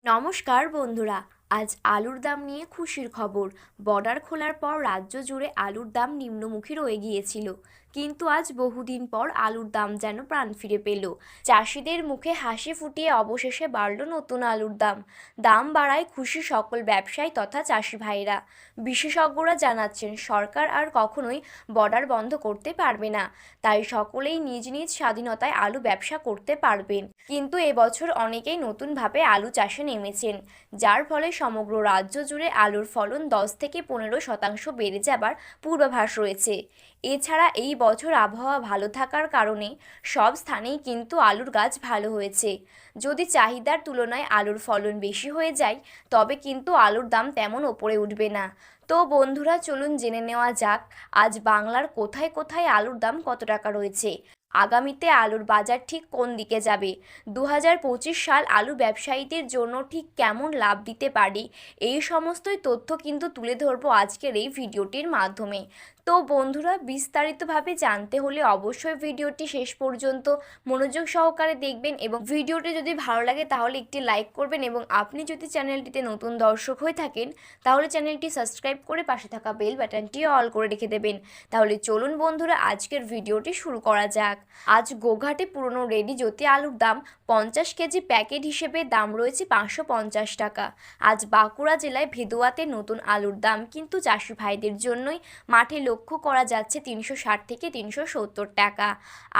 নমস্কার বন্ধুরা। আজ আলুর দাম নিয়ে খুশির খবর। বর্ডার খোলার পর রাজ্য জুড়ে আলুর দাম নিম্নমুখী রয়ে গিয়েছিল, কিন্তু আজ বহুদিন পর আলুর দাম যেন প্রাণ ফিরে পেল। চাষিদের মুখে হাসি ফুটিয়ে অবশেষে বাড়ল নতুন আলুর দাম। দাম বাড়ায় খুশি সকল ব্যবসায়ী তথা চাষি ভাইরা। বিশেষজ্ঞরা জানাচ্ছেন সরকার আর কখনোই বর্ডার বন্ধ করতে পারবে না, তাই সকলেই নিজ নিজ স্বাধীনতায় আলু ব্যবসা করতে পারবেন। কিন্তু এবছর অনেকেই নতুনভাবে আলু চাষে নেমেছেন, যার ফলে সমগ্র রাজ্য জুড়ে আলুর ফলন 10 থেকে 15% বেড়ে যাবার পূর্বাভাস রয়েছে। এছাড়া এই বছর আবহাওয়া ভালো থাকার কারণে সব স্থানেই কিন্তু আলুর গাছ ভালো হয়েছে। যদি চাহিদার তুলনায় আলুর ফলন বেশি হয়ে যায়, তবে কিন্তু আলুর দাম তেমন ওপরে উঠবে না। তো বন্ধুরা, চলুন জেনে নেওয়া যাক আজ বাংলার কোথায় কোথায় আলুর দাম কত টাকা রয়েছে। আগামীতে আলুর বাজার ঠিক কোন দিকে যাবে, 2025 সাল আলু ব্যবসায়ীদের জন্য ঠিক কেমন লাভ দিতে পারে, এই সমস্তই তথ্য কিন্তু তুলে ধরবো আজকের এই ভিডিওটির মাধ্যমে। তো বন্ধুরা, বিস্তারিতভাবে জানতে হলে অবশ্যই ভিডিওটি শেষ পর্যন্ত মনোযোগ সহকারে দেখবেন, এবং ভিডিওটি যদি ভালো লাগে তাহলে একটি লাইক করবেন, এবং আপনি যদি চ্যানেলটিতে নতুন দর্শক হয়ে থাকেন তাহলে চ্যানেলটি সাবস্ক্রাইব করে পাশে থাকা বেল বাটনটি অল করে রেখে দেবেন। তাহলে চলুন বন্ধুরা, আজকের ভিডিওটি শুরু করা যাক। আজ গোঘাটে পুরনো রেডি জ্যোতি আলুর দাম 50 কেজি প্যাকেট হিসেবে দাম রয়েছে 550 টাকা। আজ বাঁকুড়া জেলায় ভেদুয়াতে নতুন আলুর দাম কিন্তু চাষি ভাইদের জন্যই মাঠে লক্ষ্য করা যাচ্ছে 360 থেকে 370 টাকা।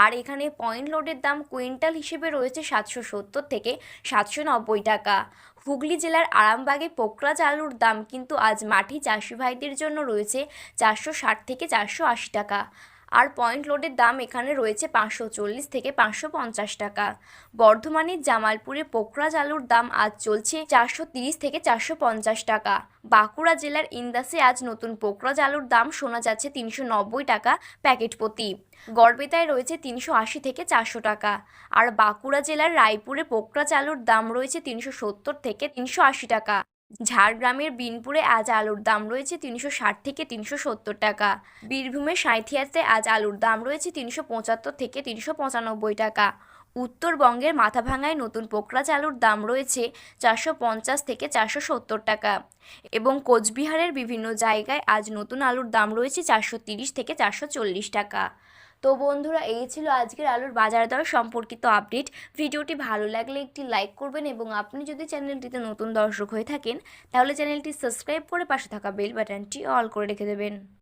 আর এখানে পয়েন্ট লোডের দাম কুইন্টাল হিসেবে রয়েছে 770 থেকে 790 টাকা। হুগলি জেলার আরামবাগে পোকরাজ আলুর দাম কিন্তু আজ মাঠে চাষি ভাইদের জন্য রয়েছে 460 থেকে 480 টাকা। আর পয়েন্ট লোডের দাম এখানে রয়েছে 540 থেকে 550 টাকা। বর্ধমানের জামালপুরে পোকরাজ আলুর দাম আজ চলছে 430 থেকে 450 টাকা। বাঁকুড়া জেলার ইন্দাসে আজ নতুন পোকরাজ আলুর দাম শোনা যাচ্ছে 390 টাকা প্যাকেট প্রতি। গড়বেতায় রয়েছে 380 থেকে 400 টাকা। আর বাঁকুড়া জেলার রায়পুরে পোকরাজ আলুর দাম রয়েছে 370 থেকে 380 টাকা। ঝাড়গ্রামের বিনপুরে আজ আলুর দাম রয়েছে 360 থেকে 370 টাকা। বীরভূমের সাঁইথিয়াতে আজ আলুর দাম রয়েছে 375 থেকে 395 টাকা। উত্তরবঙ্গের মাথাভাঙায় নতুন পোকরাজ আলুর দাম রয়েছে 450 থেকে 470 টাকা। এবং কোচবিহারের বিভিন্ন জায়গায় আজ নতুন আলুর দাম রয়েছে 430 থেকে 440 টাকা। তো বন্ধুরা, এই ছিল আজকের আলুর বাজার দর সম্পর্কিত আপডেট। ভিডিওটি ভালো লাগলে একটি লাইক করবেন, এবং আপনি যদি চ্যানেলটিতে নতুন দর্শক হয়ে থাকেন তাহলে চ্যানেলটি সাবস্ক্রাইব করে পাশে থাকা বেল বাটনটি অল করে রেখে দেবেন।